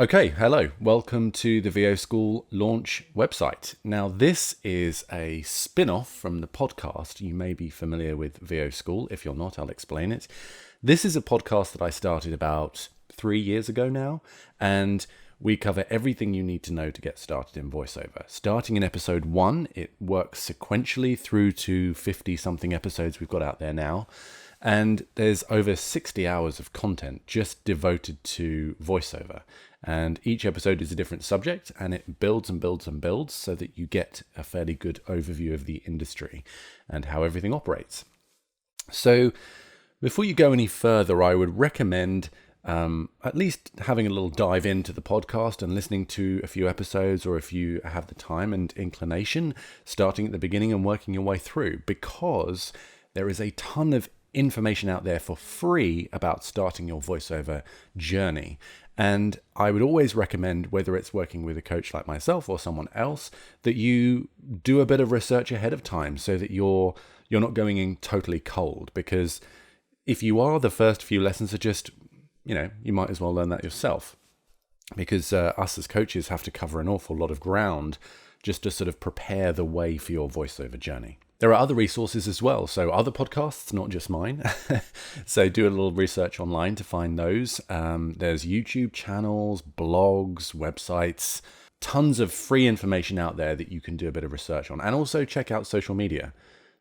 Okay, hello. Welcome to the VO School launch website. Now, this is a spin-off from the podcast. You may be familiar with VO School. If you're not, I'll explain it. This is a podcast that I started about 3 years ago now, and we cover everything you need to know to get started in VoiceOver. Starting in episode 1, it works sequentially through to 50-something episodes we've got out there now. And there's over 60 hours of content just devoted to VoiceOver. And each episode is a different subject, and it builds and builds and builds so that you get a fairly good overview of the industry and how everything operates. So before you go any further, I would recommend at least having a little dive into the podcast and listening to a few episodes, or if you have the time and inclination, starting at the beginning and working your way through, because there is a ton of information out there for free about starting your VoiceOver journey. And I would always recommend, whether it's working with a coach like myself or someone else, that you do a bit of research ahead of time so that you're not going in totally cold. Because if you are, the first few lessons are just, you might as well learn that yourself. Because us as coaches have to cover an awful lot of ground just to sort of prepare the way for your VoiceOver journey. There are other resources as well, so other podcasts, not just mine. So do a little research online to find those. There's YouTube channels, blogs, websites, tons of free information out there that you can do a bit of research on. And also check out social media.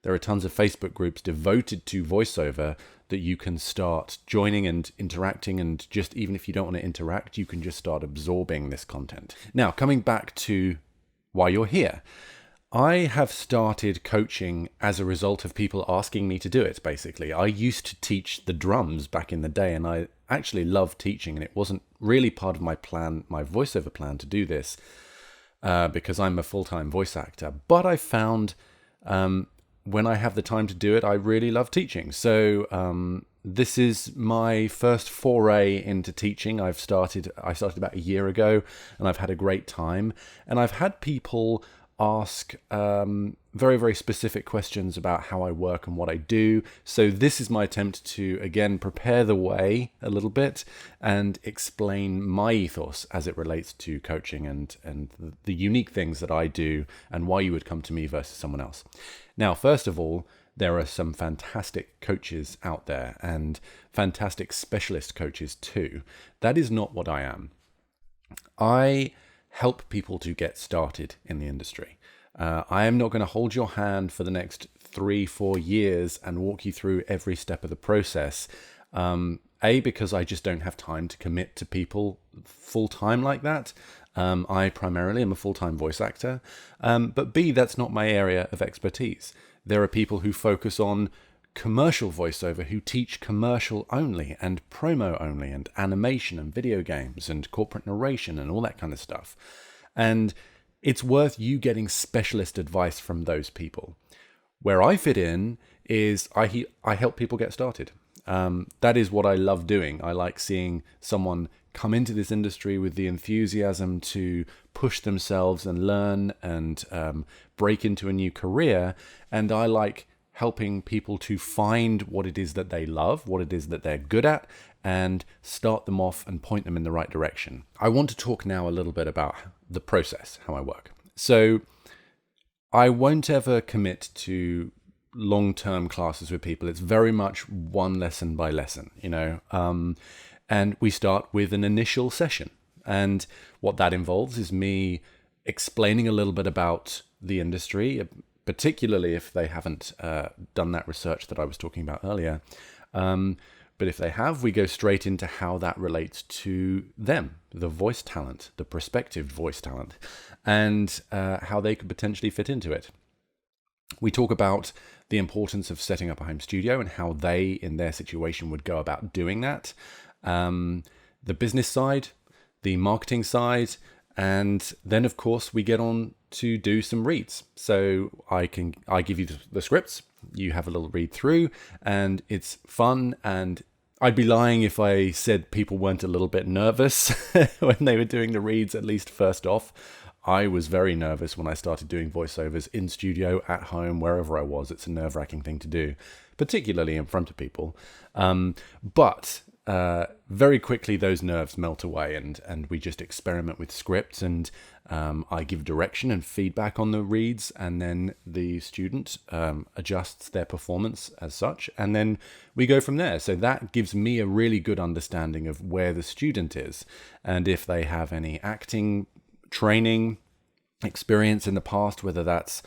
There are tons of Facebook groups devoted to VoiceOver that you can start joining and interacting, and just even if you don't want to interact, you can just start absorbing this content. Now, coming back to why you're here. I have started coaching as a result of people asking me to do it, basically. I used to teach the drums back in the day, and I actually loved teaching, and it wasn't really part of my plan, my VoiceOver plan, to do this because I'm a full-time voice actor. But I found when I have the time to do it, I really love teaching. So this is my first foray into teaching. I started about a year ago, and I've had a great time. And I've had people ask very, very specific questions about how I work and what I do. So this is my attempt to, again, prepare the way a little bit and explain my ethos as it relates to coaching and the unique things that I do and why you would come to me versus someone else. Now, first of all, there are some fantastic coaches out there and fantastic specialist coaches too. That is not what I am. I help people to get started in the industry. I am not going to hold your hand for the next 3-4 years and walk you through every step of the process. Because I just don't have time to commit to people full time like that. I primarily am a full-time voice actor. But B, that's not my area of expertise. There are people who focus on commercial voiceover, who teach commercial only and promo only and animation and video games and corporate narration and all that kind of stuff. And it's worth you getting specialist advice from those people. Where I fit in is I help people get started. That is what I love doing. I like seeing someone come into this industry with the enthusiasm to push themselves and learn and break into a new career. And I like helping people to find what it is that they love, what it is that they're good at, and start them off and point them in the right direction. I want to talk now a little bit about the process, how I work. So I won't ever commit to long-term classes with people. It's very much one lesson by lesson, and we start with an initial session. And what that involves is me explaining a little bit about the industry, particularly if they haven't done that research that I was talking about earlier. But if they have, we go straight into how that relates to them, the voice talent, the prospective voice talent, and how they could potentially fit into it. We talk about the importance of setting up a home studio and how they, in their situation, would go about doing that. The business side, the marketing side, and then, of course, we get on to do some reads. So I give you the scripts, you have a little read through, and it's fun. And I'd be lying if I said people weren't a little bit nervous when they were doing the reads, at least first off. I was very nervous when I started doing voiceovers in studio, at home, wherever I was. It's a nerve-wracking thing to do, particularly in front of people. But very quickly those nerves melt away, and we just experiment with scripts, and I give direction and feedback on the reads, and then the student adjusts their performance as such, and then we go from there. So that gives me a really good understanding of where the student is, and if they have any acting training experience in the past, whether that's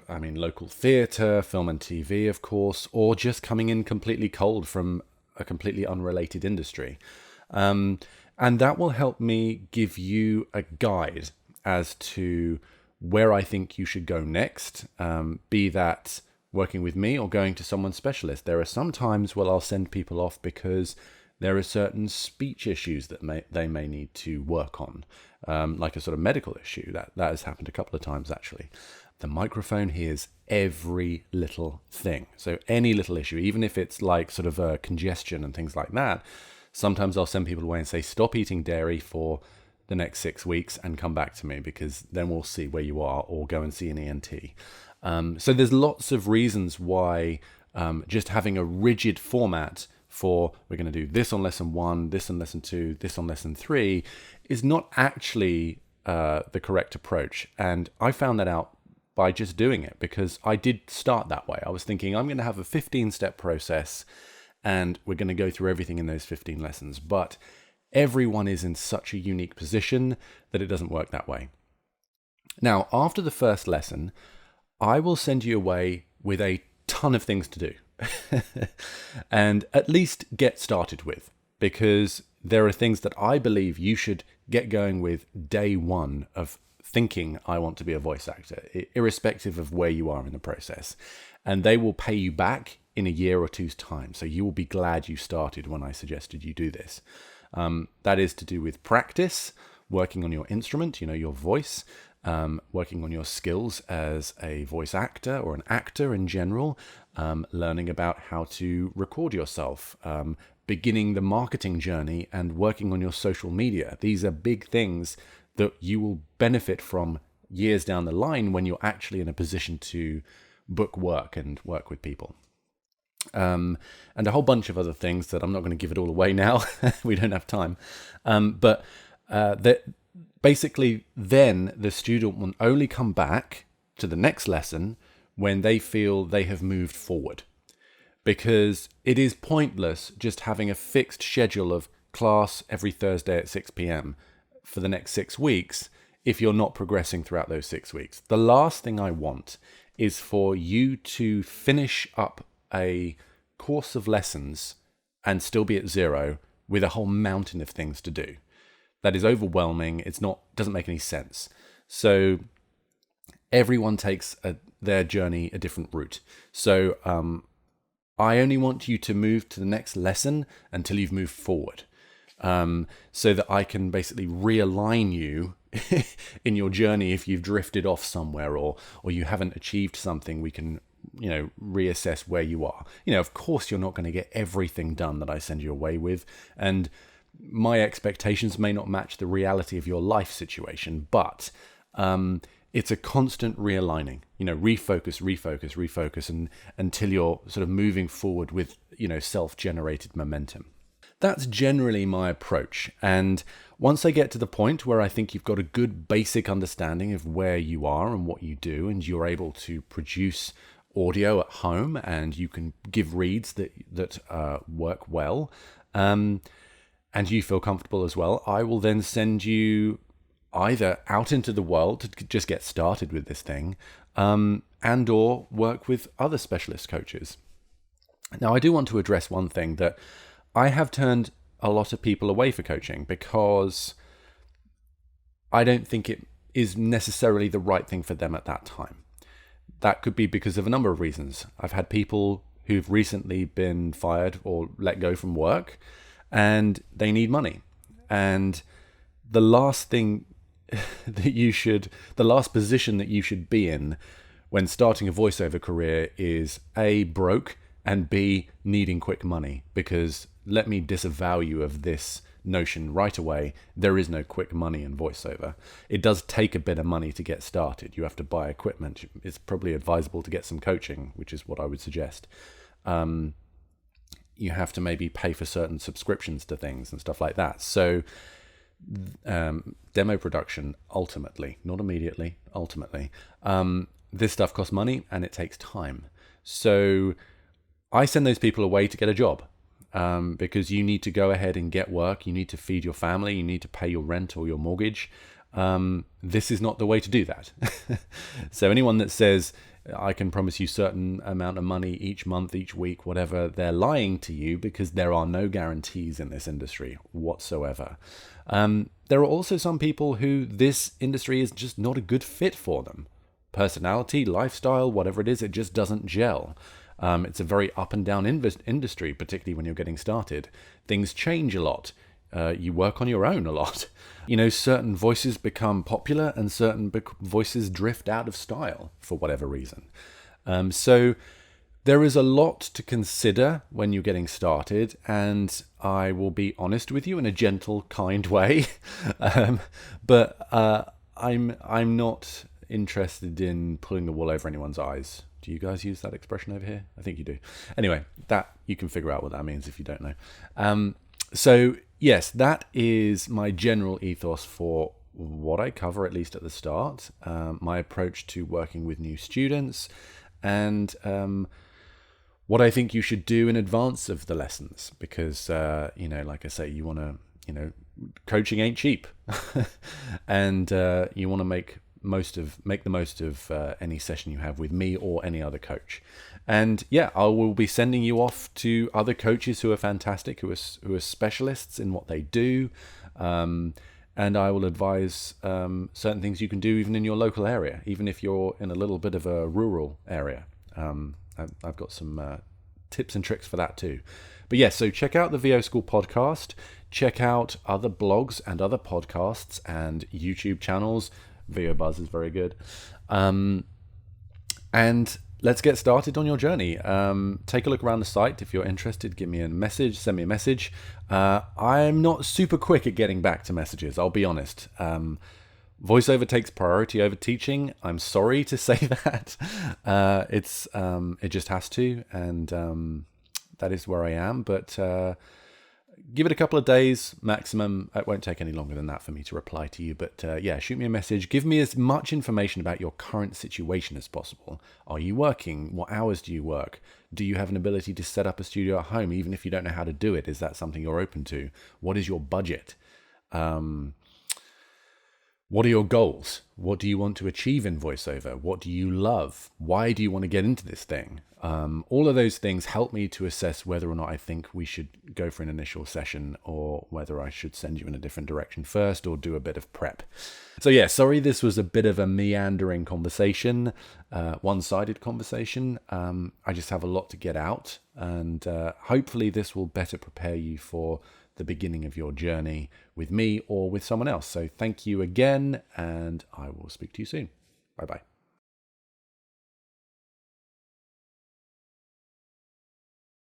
local theatre, film and TV, of course, or just coming in completely cold from a completely unrelated industry. And that will help me give you a guide as to where I think you should go next, be that working with me or going to someone specialist. There are some times where I'll send people off because there are certain speech issues that they may need to work on, like a sort of medical issue. That has happened a couple of times, actually. The microphone hears every little thing. So any little issue, even if it's like sort of a congestion and things like that, sometimes I'll send people away and say, stop eating dairy for the next 6 weeks and come back to me, because then we'll see where you are, or go and see an ENT. So there's lots of reasons why just having a rigid format for we're going to do this on lesson 1, this on lesson 2, this on lesson 3 is not actually the correct approach. And I found that out by just doing it, because I did start that way. I was thinking I'm going to have a 15-step process and we're going to go through everything in those 15 lessons. But everyone is in such a unique position that it doesn't work that way. Now, after the first lesson, I will send you away with a ton of things to do and at least get started with, because there are things that I believe you should get going with day one of thinking I want to be a voice actor, irrespective of where you are in the process. And they will pay you back in a year or two's time. So you will be glad you started when I suggested you do this. That is to do with practice, working on your instrument, your voice, working on your skills as a voice actor or an actor in general, learning about how to record yourself, beginning the marketing journey and working on your social media. These are big things that you will benefit from years down the line when you're actually in a position to book work and work with people. And a whole bunch of other things that I'm not going to give it all away now. We don't have time. But basically then the student will only come back to the next lesson when they feel they have moved forward. Because it is pointless just having a fixed schedule of class every Thursday at 6 p.m. for the next 6 weeks if you're not progressing throughout those 6 weeks. The last thing I want is for you to finish up a course of lessons and still be at zero with a whole mountain of things to do. That is overwhelming. Doesn't make any sense. So everyone takes their journey a different route. So I only want you to move to the next lesson until you've moved forward. So that I can basically realign you in your journey if you've drifted off somewhere or you haven't achieved something. We can, reassess where you are. Of course, you're not going to get everything done that I send you away with, and my expectations may not match the reality of your life situation, but it's a constant realigning, refocus, and until you're sort of moving forward with, self-generated momentum. That's generally my approach. And once I get to the point where I think you've got a good basic understanding of where you are and what you do, and you're able to produce audio at home and you can give reads that work well, and you feel comfortable as well, I will then send you either out into the world to just get started with this thing, and or work with other specialist coaches. Now, I do want to address one thing, that I have turned a lot of people away for coaching because I don't think it is necessarily the right thing for them at that time. That could be because of a number of reasons. I've had people who've recently been fired or let go from work, and they need money. And the last thing the last position that you should be in when starting a voiceover career is A, broke, and B, needing quick money. Because let me disavow you of this notion right away. There is no quick money in voiceover. It does take a bit of money to get started. You have to buy equipment. It's probably advisable to get some coaching, which is what I would suggest. you have to maybe pay for certain subscriptions to things and stuff like that. So demo production, ultimately, not immediately, ultimately, this stuff costs money and it takes time. So I send those people away to get a job, because you need to go ahead and get work. You need to feed your family. You need to pay your rent or your mortgage. This is not the way to do that. So anyone that says, I can promise you certain amount of money each month, each week, whatever, they're lying to you, because there are no guarantees in this industry whatsoever. There are also some people who this industry is just not a good fit for them. Personality, lifestyle, whatever it is, it just doesn't gel. It's a very up and down industry, particularly when you're getting started. Things change a lot. You work on your own a lot. Certain voices become popular and certain voices drift out of style for whatever reason. So there is a lot to consider when you're getting started, and I will be honest with you in a gentle, kind way. But I'm not interested in pulling the wool over anyone's eyes. Do you guys use that expression over here? I think you do. Anyway, that you can figure out what that means if you don't know. So yes, that is my general ethos for what I cover, at least at the start, my approach to working with new students, and what I think you should do in advance of the lessons, because, like I say, you want to, coaching ain't cheap, and you want to make the most of any session you have with me or any other coach. And yeah, I will be sending you off to other coaches who are fantastic, who are specialists in what they do, and I will advise certain things you can do even in your local area, even if you're in a little bit of a rural area. I've got some tips and tricks for that too. But yes, so check out the VO School podcast, check out other blogs and other podcasts and YouTube channels. VO Buzz is very good. And let's get started on your journey. Take a look around the site. If you're interested, give me a message, send me a message. I'm not super quick at getting back to messages, I'll be honest. Voiceover takes priority over teaching. I'm sorry to say that. It just has to, and that is where I am. But give it a couple of days maximum. It won't take any longer than that for me to reply to you. But yeah, shoot me a message. Give me as much information about your current situation as possible. Are you working? What hours do you work? Do you have an ability to set up a studio at home, even if you don't know how to do it? Is that something you're open to? What is your budget? What are your goals? What do you want to achieve in voiceover? What do you love? Why do you want to get into this thing? All of those things help me to assess whether or not I think we should go for an initial session, or whether I should send you in a different direction first, or do a bit of prep. So yeah, sorry this was a bit of a meandering conversation, one-sided conversation. I just have a lot to get out, and hopefully this will better prepare you for the beginning of your journey with me or with someone else. So thank you again, and I will speak to you soon. Bye-bye.